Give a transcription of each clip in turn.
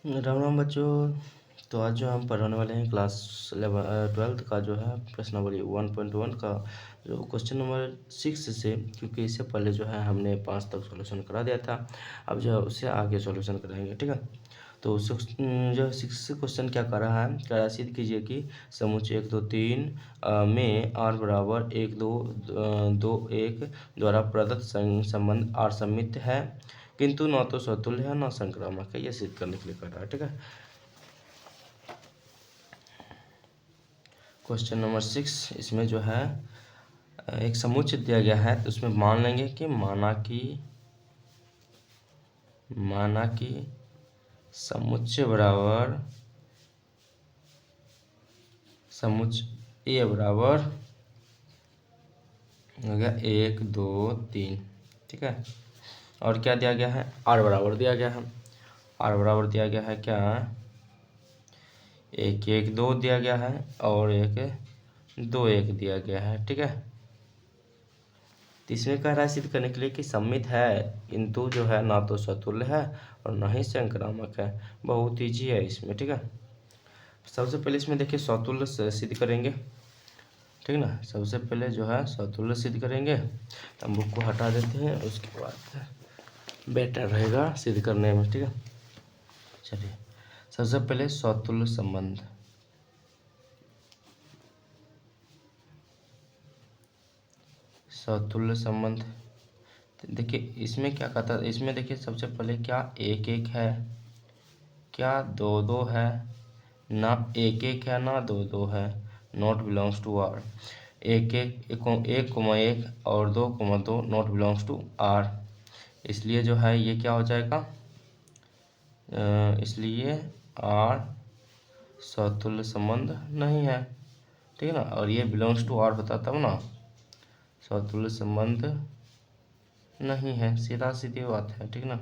राम राम बच्चों। तो आज जो हम पढ़ाने वाले हैं क्लास 12th का जो है प्रश्नावली 1.1 का जो क्वेश्चन नंबर 6 से, क्योंकि इससे पहले जो है हमने 5 तक सॉल्यूशन करा दिया था। अब जो है उससे आगे सॉल्यूशन कराएंगे, ठीक है। तो जो 6 क्वेश्चन क्या कर रहा है, क्या सिद्ध कीजिए कि समुच्चय 1 2 3 में r बराबर 1 2 2 1 द्वारा प्रदत्त संबंध r सममित है किंतु न तो स्वतुल्य है न संक्रामक है। यह सिद्ध करने के लिए कर रहा है, ठीक है। क्वेश्चन नंबर 6, इसमें जो है एक समुच्चय दिया गया है, तो उसमें मान लेंगे कि माना कि समुच्चय बराबर समुच्चय ए बराबर हो गया 1 2 3, ठीक है। और क्या दिया गया है, आर बराबर दिया गया है। आर बराबर दिया गया है क्या, 1 1 2 दिया गया है और 1 2 1 दिया गया है, ठीक है। तो इसमें कह रहा है सिद्ध करने के लिए कि सममित है किंतु जो है ना तो स्वतुल्य है और ना ही संक्रामक है। बहुत ईजी है इसमें, ठीक है। सबसे पहले इसमें देखिए स्वतुल्य सिद्ध करेंगे, ठीक ना। सबसे पहले जो है स्वतुल्य सिद्ध करेंगे, तो हम बुक को हटा देते हैं, उसके बाद बेटर रहेगा सिद्ध करने में, ठीक है। चलिए सबसे पहले स्वतुल्य संबंध, स्वतुल्य संबंध देखिए इसमें क्या कहता है। इसमें देखिए सबसे पहले क्या 1 1 है, क्या 2 2 है, ना 1 1 है ना 2 2 है, नॉट बिलोंग्स टू आर। 1 1 और 2 2 नॉट बिलोंग्स टू आर। इसलिए जो है ये क्या हो जाएगा, इसलिए आर स्वतुल्य संबंध नहीं है, ठीक है ना। और ये बिलोंग्स टू आर होता तब ना, स्वतुल्य संबंध नहीं है, सीधा सीधी बात है, ठीक ना।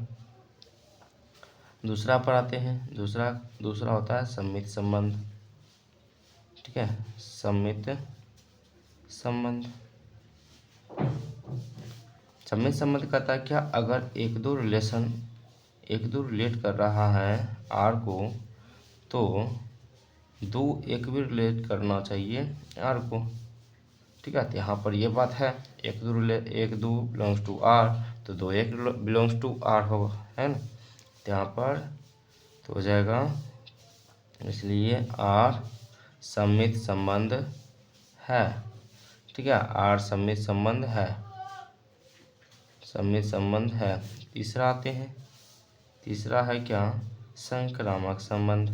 दूसरा पर आते हैं। दूसरा होता है सम्मित संबंध, ठीक है। सम्मित संबंध कहता है क्या, अगर एक दो रिलेट कर रहा है आर को, तो दो एक भी रिलेट करना चाहिए आर को, ठीक है। तो यहाँ पर ये बात है, एक दो बिलोंग्स टू आर, तो 2 1 बिलोंग्स टू आर होगा, है ना। तो यहाँ पर तो हो जाएगा, इसलिए आर सम्मित संबंध है, ठीक है। आर सम्मित संबंध है। तीसरा आते हैं। तीसरा है क्या, संक्रामक संबंध,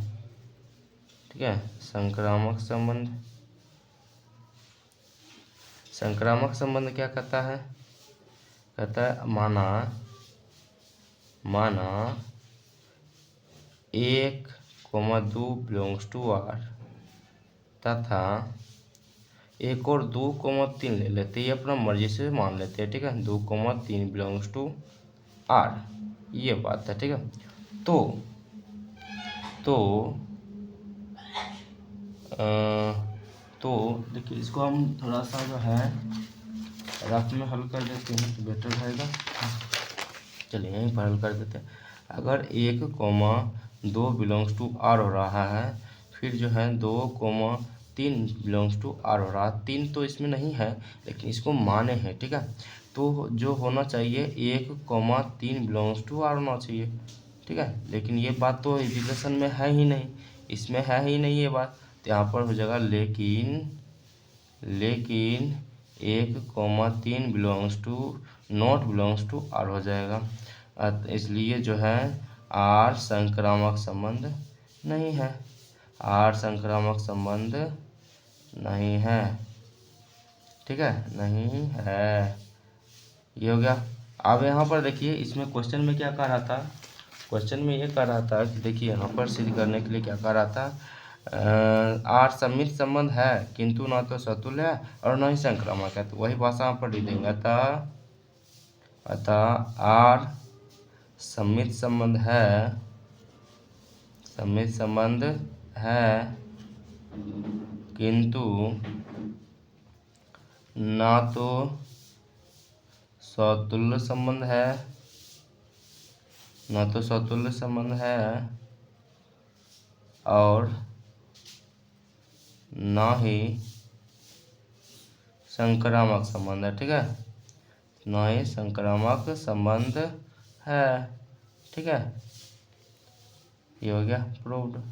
ठीक है। संक्रामक संबंध क्या कहता है, माना 1 2 बिलोंग्स टू आर तथा 1 और 2 3 ले लेते हैं, ये अपना मर्जी से मान लेते हैं, ठीक है। 2 3 बिलोंग्स टू आर, ये बात है, ठीक है। तो देखिए इसको हम थोड़ा सा जो है रफ में हल कर देते हैं तो बेटर रहेगा। चलिए यहीं पर हल कर देते हैं। अगर 1 2 बिलोंग्स टू आर हो रहा है, फिर जो है 2 3 बिलोंग्स टू आर हो रहा है। 3 तो इसमें नहीं है लेकिन इसको माने हैं, ठीक है। तो जो होना चाहिए 1 3 बिलोंग्स टू आर होना चाहिए, ठीक है। लेकिन ये बात तो रिलेशन में है ही नहीं, इसमें है ही नहीं ये बात। तो यहाँ पर हो जाएगा लेकिन 1 3 नॉट बिलोंग्स टू आर हो जाएगा। इसलिए जो है आर संक्रामक संबंध नहीं है, आर संक्रामक संबंध नहीं है, ठीक है, नहीं है। ये हो गया। अब यहाँ पर देखिए इसमें क्वेश्चन में क्या कह रहा था, क्वेश्चन में ये कह रहा था कि देखिए यहाँ पर सिद्ध करने के लिए क्या कह रहा था, आर सम्मित संबंध है किंतु ना तो स्वतुल्य है और ना ही संक्रामक है। तो वही भाषा यहाँ पर लिख देंगे, अतः आर सम्मित संबंध है किंतु ना तो स्वतुल्य संबंध है, और ना ही संक्रामक संबंध है। ठीक है, ना ही संक्रामक संबंध है। ठीक है, ये हो गया प्रूव्ड।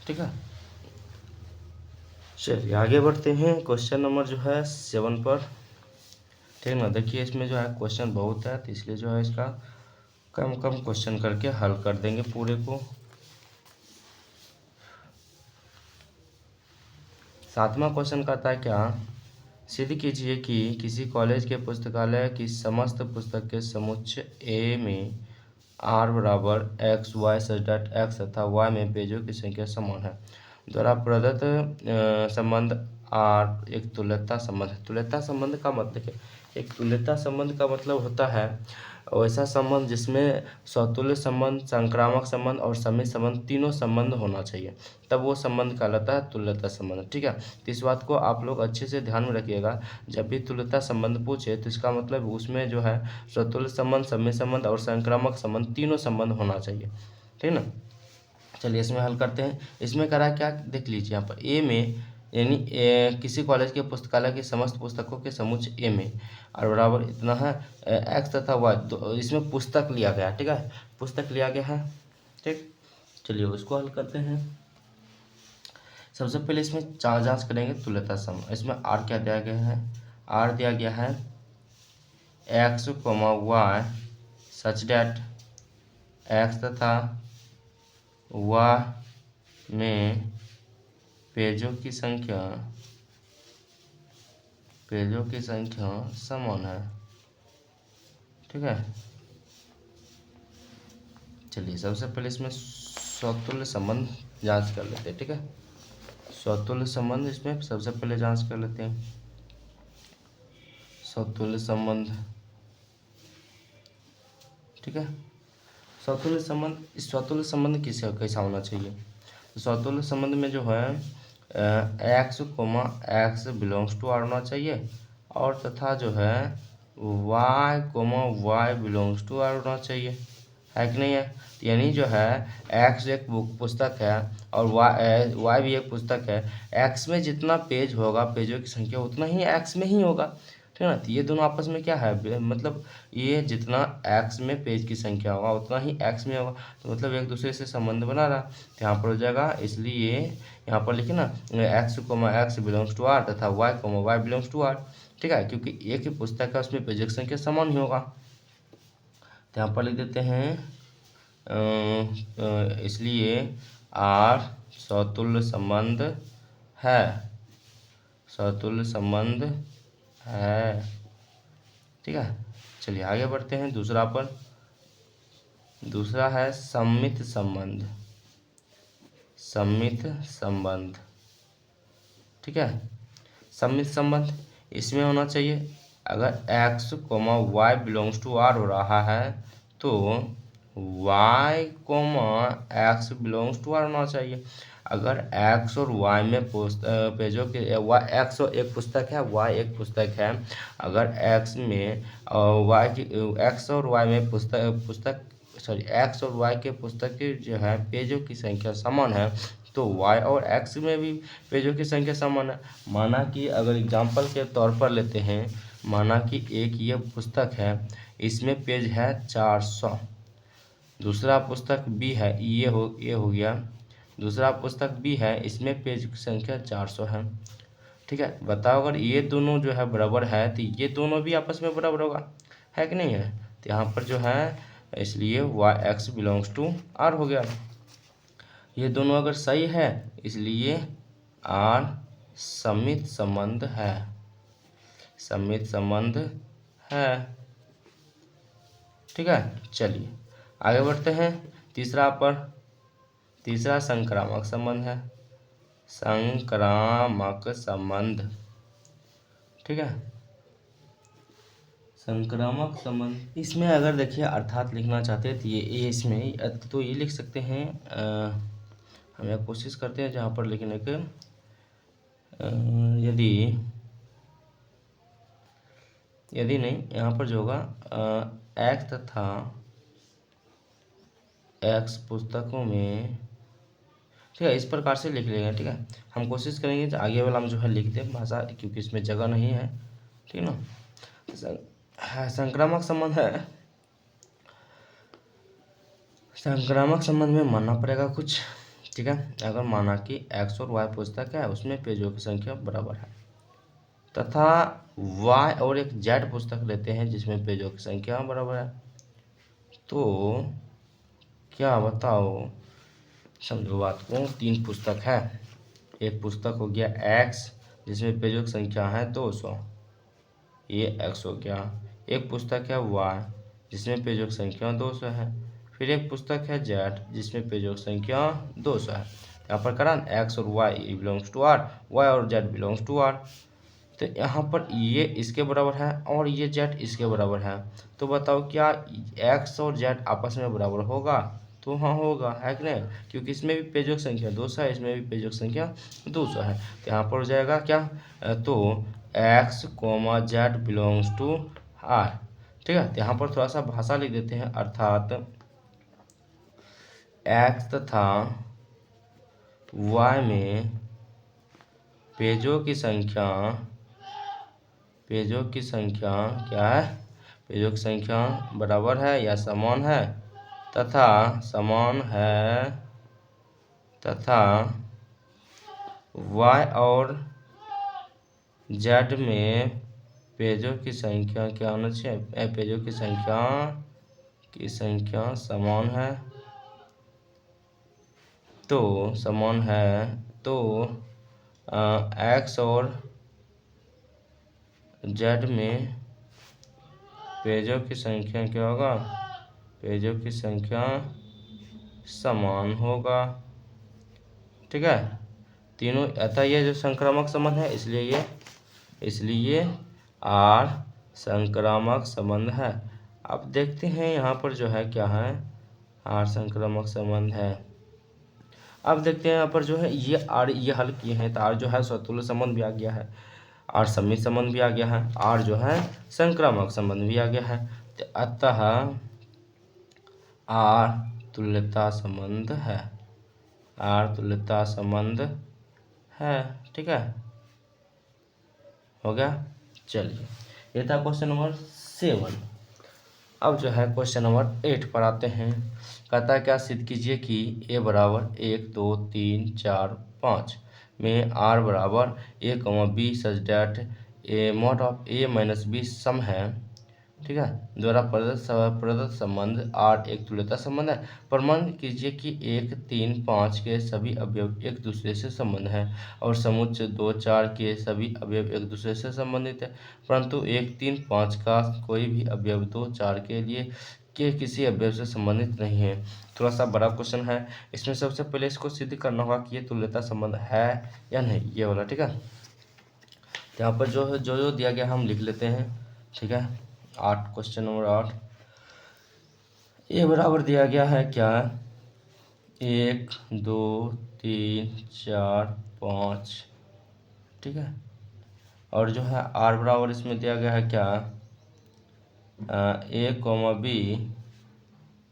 ठीक है, चलिए आगे बढ़ते हैं क्वेश्चन नंबर जो है 7 पर। ठीक ना, देखिए इसमें जो है क्वेश्चन बहुत है, तो इसलिए जो है इसका कम कम क्वेश्चन करके हल कर देंगे पूरे को। 7वां क्वेश्चन कहता है क्या, सिद्ध कीजिए कि किसी कॉलेज के पुस्तकालय की समस्त पुस्तक के समुच्चय ए में आर बराबर एक्स वाई सच डेट एक्स तथा वाई में पेजों की संख्या समान है। द्वारा प्रदत्त संबंध आर एक तुल्यता संबंध है। तुल्यता संबंध का मतलब देखिए, एक तुल्यता संबंध का मतलब होता है वैसा संबंध जिसमें स्वतुल्य संबंध, संक्रामक संबंध और समित संबंध तीनों संबंध होना चाहिए, तब वो संबंध कहलाता है तुल्यता संबंध। ठीक है, तो इस बात को आप लोग अच्छे से ध्यान में रखिएगा। जब भी तुल्यता संबंध पूछे तो इसका मतलब उसमें जो है स्वतुल्य संबंध, समित संबंध और संक्रामक संबंध तीनों संबंध होना चाहिए। ठीक ना, चलिए इसमें हल करते हैं। इसमें करा क्या, देख लीजिए यहाँ पर ए में, यानी किसी कॉलेज के पुस्तकालय की समस्त पुस्तकों के समुच्चय ए में और बराबर इतना है एक्स तथा वाई, इसमें पुस्तक लिया गया। ठीक है, पुस्तक लिया गया है। ठीक, चलिए उसको हल करते हैं। सबसे पहले इसमें जांच करेंगे तुल्यता संबंध। इसमें आर क्या दिया गया है, आर दिया गया है एक्स कोमा वाई सच डेट एक्स तथा वाई में पेजों की संख्या समान है। ठीक है, चलिए सबसे पहले इसमें स्वतुल्य संबंध जांच कर लेते हैं। ठीक है, स्वतुल्य संबंध इसमें सबसे पहले जांच कर लेते हैं। स्वतुल्य संबंध, ठीक है, स्वतुल्य संबंध कैसा होना चाहिए। स्वतुल्य संबंध में जो है x comma x belongs to R होना चाहिए और तथा जो है y comma Y belongs to R होना चाहिए, है कि नहीं है। यानी जो है एक्स एक पुस्तक है और वाई भी एक पुस्तक है। एक्स में जितना पेज होगा, पेजों की संख्या उतना ही एक्स में ही होगा। ठीक है ना, तो ये दोनों आपस में क्या है, मतलब ये जितना एक्स में पेज की संख्या होगा उतना ही एक्स में होगा, तो मतलब एक दूसरे से संबंध बना रहा, तो यहाँ पर हो जाएगा। इसलिए यहाँ पर लिखे ना X comma x belongs to R तथा Y comma Y belongs to R. ठीक है, क्योंकि एक ही पुस्तक है उसमें पेज की संख्या समान ही होगा, तो यहाँ पर लिख देते हैं इसलिए आर स्वतुल्य संबंध है, स्वतुल्य संबंध है। ठीक है, चलिए आगे बढ़ते हैं दूसरा पर। दूसरा है सम्मित संबंध, सम्मित संबंध। ठीक है, सम्मित संबंध इसमें होना चाहिए अगर x comma Y belongs to R हो रहा है तो y comma x belongs to R होना चाहिए। अगर एक्स और वाई में पेजों के एक्स और एक पुस्तक है, वाई एक पुस्तक है, अगर एक्स में वाई की एक्स और वाई में एक्स और वाई के पुस्तक की जो है पेजों की संख्या समान है तो वाई और एक्स में भी पेजों की संख्या समान है। माना कि अगर एग्जाम्पल के तौर पर लेते हैं, माना कि एक ये पुस्तक है, इसमें पेज है 400, दूसरा पुस्तक बी है, ये हो गया, दूसरा पुस्तक बी है, इसमें पेज की संख्या 400 है। ठीक है, बताओ अगर ये दोनों जो है बराबर है तो ये दोनों भी आपस में बराबर होगा, है कि नहीं है। तो यहाँ पर जो है इसलिए y x belongs to R हो गया। ये दोनों अगर सही है इसलिए आर सम्मित संबंध है, सम्मित संबंध है। ठीक है, चलिए आगे बढ़ते हैं तीसरा पर। तीसरा संक्रामक संबंध है, संक्रामक संबंध। ठीक है, संक्रामक संबंध इसमें अगर देखिए अर्थात लिखना चाहते हैं तो ये इसमें तो ये लिख सकते हैं। हम यह कोशिश करते हैं जहाँ पर लिखने के यदि नहीं, यहाँ पर जो होगा एक्स तथा एक्स पुस्तकों में, ठीक है, इस प्रकार से लिख लेंगे। ठीक है, हम कोशिश करेंगे कि आगे वाला हम जो है लिख दें भाषा, क्योंकि इसमें जगह नहीं है। ठीक है ना। संक्रामक संबंध है, संक्रामक संबंध में मानना पड़ेगा कुछ। ठीक है, अगर माना कि एक्स और वाई पुस्तक है, उसमें पेजों की संख्या बराबर है, तथा वाई और एक जेड पुस्तक लेते हैं जिसमें पेजों की संख्या बराबर है, तो क्या बताओ, समझो बात को। 3 पुस्तक है, एक पुस्तक हो गया एक्स जिसमें पेजों की संख्या है 200, ये एक्स हो गया। एक पुस्तक है वाई जिसमें पेजों की संख्या 200 है। फिर एक पुस्तक है जेड जिसमें पेजों की संख्या 200 है। यहाँ पर करा एक्स और y belongs to R, y और जेड बिलोंग्स टू आर। तो यहाँ पर ये इसके बराबर है और ये जेड इसके बराबर है। तो बताओ क्या एक्स और जेड आपस में बराबर होगा? तो हाँ होगा, है कि नहीं, क्योंकि इसमें भी पेजों की संख्या 200 है, इसमें भी पेजों की संख्या 200 है। तो यहाँ पर हो जाएगा क्या, तो x comma z belongs to R. ठीक है, तो यहाँ पर थोड़ा सा भाषा लिख देते हैं, अर्थात एक्स तथा वाई में पेजों की संख्या क्या है, पेजों की संख्या बराबर है या समान है, तथा y और z में पेजों की संख्या क्या होना चाहिए, पेजों की संख्या समान है, तो x और z में पेजों की संख्या क्या होगा, पेजों की संख्या समान होगा। ठीक है, तीनों, अतः ये जो संक्रामक संबंध है, इसलिए आर संक्रामक संबंध है। अब देखते हैं यहाँ पर जो है क्या है, आर संक्रामक संबंध है। अब देखते हैं यहाँ पर जो है ये आर, ये हल किए हैं, तो आर जो है स्वतुल्य संबंध भी आ गया है, आर समित संबंध भी आ गया है, आर जो है संक्रामक संबंध भी आ गया है। तो अतः आर तुल्यता संबंध है, आर तुल्यता संबंध है। ठीक है, हो गया। चलिए, ये था क्वेश्चन नंबर 7। अब जो है क्वेश्चन नंबर 8 पर आते हैं। कहता है क्या, सिद्ध कीजिए कि a बराबर 1 2 3 4 5 में r बराबर a, b such that A mod of a minus b सम है। ठीक है, द्वारा प्रदत्त संबंध R एक तुल्यता संबंध है। प्रमाण कीजिए कि 1 3 5 के सभी अवयव एक दूसरे से संबंध है और समुच्चय 2 4 के सभी अवयव एक दूसरे से संबंधित है, परंतु 1 3 5 का कोई भी अवयव 2 4 के लिए के किसी अवयव से संबंधित नहीं है। थोड़ा सा बड़ा क्वेश्चन है, इसमें सबसे पहले इसको सिद्ध करना होगा कि ये तुल्यता संबंध है या नहीं, ये वाला। ठीक है, यहाँ पर जो दिया गया हम लिख लेते हैं। ठीक है, 8, क्वेश्चन नंबर 8, ए बराबर दिया गया है क्या, 1 2 3 4 5। ठीक है, और जो है आर बराबर इसमें दिया गया है क्या, a, b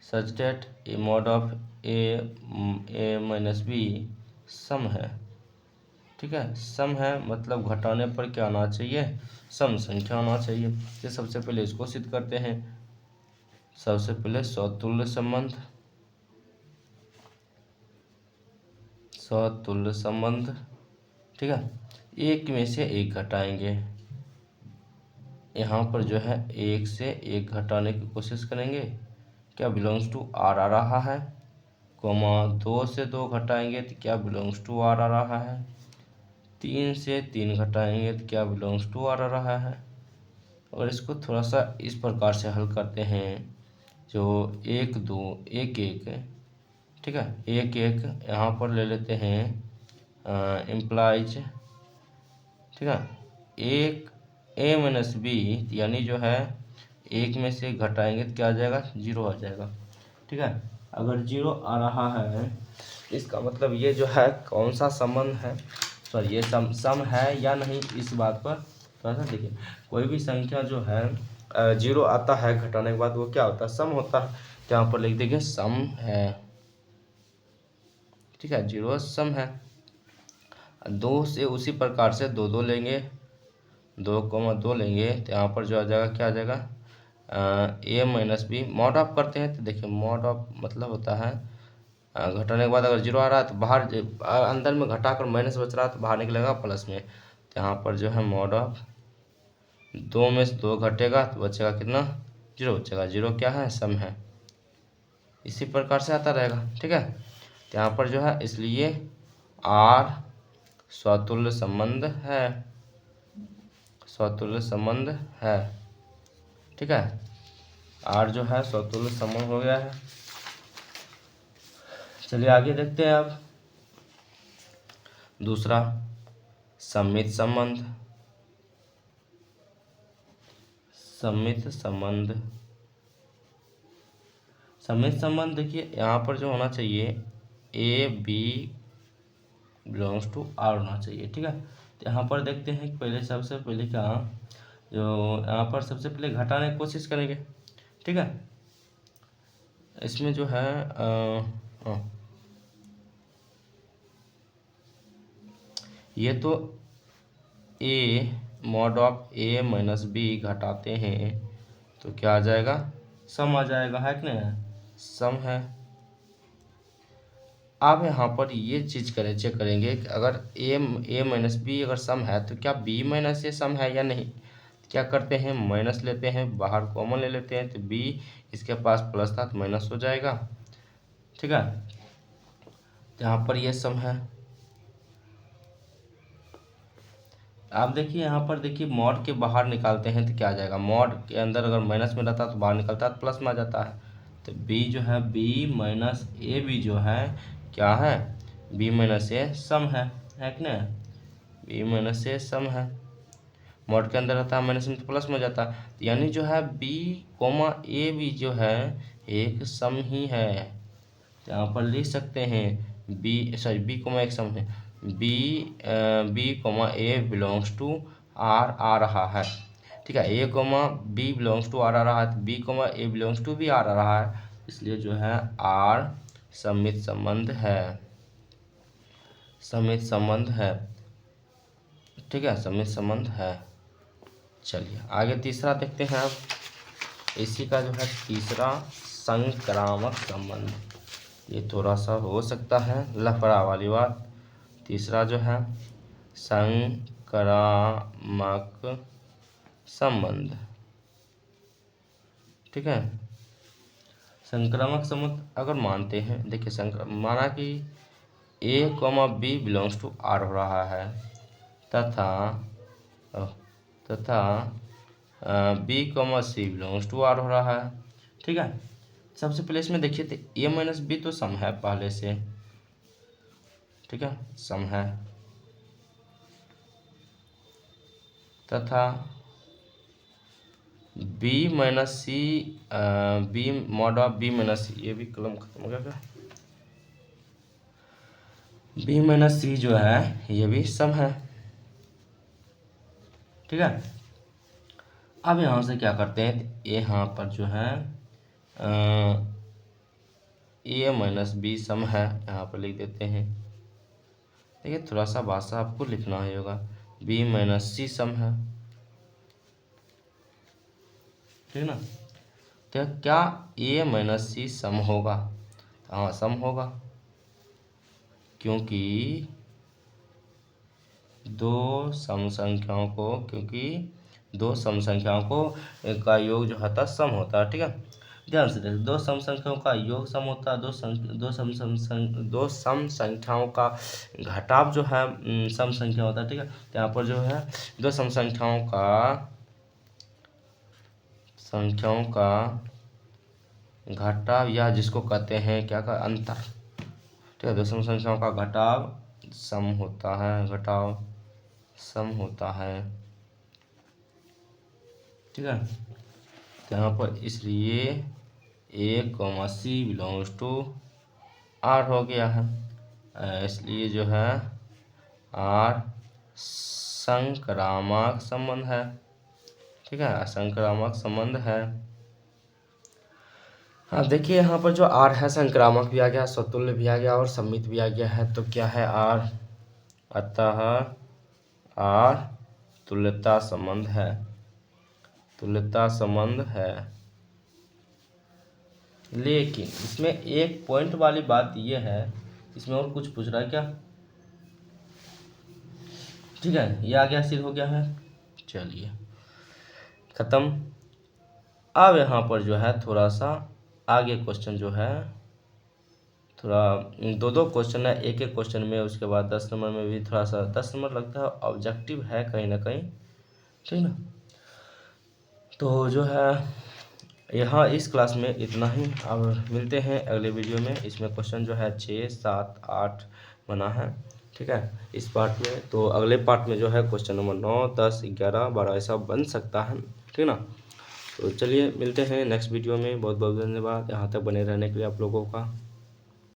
such that a mod of a minus b सम है। ठीक है, सम है मतलब घटाने पर क्या आना चाहिए, सम संख्या आना चाहिए। तो सबसे पहले इसको सिद्ध करते हैं। सबसे पहले स्वतुल्य संबंध। ठीक है, एक में से एक घटाएंगे, यहाँ पर जो है एक से एक घटाने की कोशिश करेंगे, क्या बिलोंग्स टू आर आ रहा है, 2 से 2 घटाएंगे तो क्या बिलोंग्स टू आर आ रहा है, 3 से 3 घटाएंगे तो क्या बिलोंग्स टू आर आ रहा है। और इसको थोड़ा सा इस प्रकार से हल करते हैं, जो 1 2 1 1। ठीक है, 1 1 यहाँ पर ले लेते हैं इम्प्लाइज। ठीक है, 1 a माइनस b, यानी जो है एक में से घटाएंगे तो क्या आ जाएगा, 0 आ जाएगा। ठीक है, अगर 0 आ रहा है इसका मतलब ये जो है कौन सा संबंध है, सॉरी ये सम है या नहीं, इस बात पर थोड़ा सा देखिए। कोई भी संख्या जो है 0 आता है घटाने के बाद वो क्या होता है, सम होता है। तो यहाँ पर लिख देंगे सम है। ठीक है, 0 सम है। 2 से उसी प्रकार से 2 लेंगे, 2,2 लेंगे तो यहाँ पर जो आ जाएगा, क्या आ जाएगा, a minus b. Mod of करते हैं तो देखिए, मॉड ऑफ मतलब होता है घटाने के बाद अगर 0 आ रहा है तो बाहर, अंदर में घटाकर माइनस बच रहा है तो बाहर निकलेगा प्लस में। तो यहाँ पर जो है मॉड ऑफ 2 में से 2 घटेगा तो बचेगा कितना, 0 बचेगा। 0 क्या है, सम है। इसी प्रकार से आता रहेगा। ठीक है, तो यहाँ पर जो है इसलिए R स्वतुल्य संबंध है, स्वतुल्य संबंध है। ठीक है, R जो है स्वतुल्य संबंध हो गया है। चलिए आगे देखते हैं अब दूसरा, सममित संबंध। सममित संबंध, सममित संबंध देखिए यहाँ पर जो होना चाहिए, a b belongs to R होना चाहिए। ठीक है, तो यहाँ पर देखते हैं कि पहले, सबसे पहले क्या, जो यहाँ पर सबसे पहले घटाने की कोशिश करेंगे। ठीक है, इसमें जो है ये तो A mod of A minus B घटाते हैं तो क्या आ जाएगा, सम आ जाएगा, है कि नहीं, सम है। अब यहाँ पर ये चीज़ चेक करेंगे कि अगर ए माइनस बी अगर सम है तो क्या बी माइनस ए सम है या नहीं। क्या करते हैं, माइनस लेते हैं, बाहर कॉमन ले लेते हैं, तो बी इसके पास प्लस था तो माइनस हो जाएगा। ठीक है, यहाँ पर ये सम है। आप देखिए यहाँ पर देखिए, मॉड के बाहर निकालते हैं तो क्या आ जाएगा, मॉड के अंदर अगर माइनस में रहता तो बाहर निकलता तो प्लस में आ जाता है। तो बी जो है, बी माइनस ए बी जो है क्या है, बी माइनस ए सम है कि नहीं, बी माइनस ए सम है। मॉड के अंदर रहता है माइनस में तो प्लस में हो जाता है, तो यानी जो है बी कोमा ए बी जो है एक सम ही है। तो यहाँ पर लिख सकते हैं बी कोमा एक सम है, B comma A belongs to R आ रहा है। ठीक है, A comma B belongs to R आ रहा है, तो B comma A belongs to भी आर आ रहा है, इसलिए जो है आर सममित संबंध है, सममित संबंध है। ठीक है, सममित संबंध है। चलिए आगे तीसरा देखते हैं अब, इसी का जो है तीसरा, संक्रामक संबंध। ये थोड़ा सा हो सकता है लफड़ा वाली बात। तीसरा जो है संक्रामक संबंध। ठीक है, संक्रामक संबंध अगर मानते हैं, देखिए माना कि A comma B belongs to R हो रहा है तथा B comma C belongs to R हो रहा है। ठीक है, सबसे पहले इसमें देखिए तो ए माइनस बी तो सम है पहले से। ठीक है, सम है, तथा B minus C, B mod of B minus C, ये भी कलम खत्म हो गया क्या, बी माइनस सी जो है ये भी सम है। ठीक है, अब यहाँ से क्या करते हैं, यहाँ पर जो है ए माइनस बी सम है, यहाँ पर लिख देते हैं। देखिए थोड़ा सा भाषा आपको लिखना ही होगा, बी माइनस सी सम है। ठीक है ना, तो क्या ए माइनस सी सम होगा, हाँ सम होगा, क्योंकि दो सम संख्याओं को का योग जो होता है सम होता है। ठीक है, ध्यान से देखिए, दो सम संख्याओं का योग सम होता है, दो सम संख्याओं का घटाव जो है सम संख्या होता है। ठीक है, तो यहाँ पर जो है दो सम संख्याओं का घटाव, या जिसको कहते हैं क्या का अंतर। ठीक है, दो सम संख्याओं का घटाव सम होता है, घटाव सम होता है। ठीक है, तो यहाँ पर इसलिए A comma C belongs to R हो गया है, इसलिए जो है आर संक्रामक संबंध है। ठीक है, संक्रामक संबंध है। हाँ देखिए यहाँ पर जो आर है संक्रामक भी आ गया, स्वतुल्य भी आ गया और सम्मित भी आ गया है। तो क्या है आर, अतः आर तुल्यता संबंध है, तुल्यता संबंध है। लेकिन इसमें एक पॉइंट वाली बात ये है, इसमें और कुछ पूछ रहा है क्या? ठीक है, ये आ गया, सिद्ध हो गया है। चलिए खत्म। अब यहाँ पर जो है थोड़ा सा आगे क्वेश्चन जो है, थोड़ा दो दो क्वेश्चन है, एक एक क्वेश्चन में, उसके बाद 10 नंबर में भी थोड़ा सा, 10 नंबर लगता है ऑब्जेक्टिव है कहीं ना कहीं, ठीक ना। तो जो है यहाँ इस क्लास में इतना ही। अब मिलते हैं अगले वीडियो में। इसमें क्वेश्चन जो है 6, 7, 8 बना है, ठीक है, इस पार्ट में। तो अगले पार्ट में जो है क्वेश्चन नंबर 9, 10, 11, 12 ऐसा बन सकता है, ठीक ना। तो चलिए मिलते हैं नेक्स्ट वीडियो में। बहुत बहुत धन्यवाद यहाँ तक बने रहने के लिए आप लोगों का।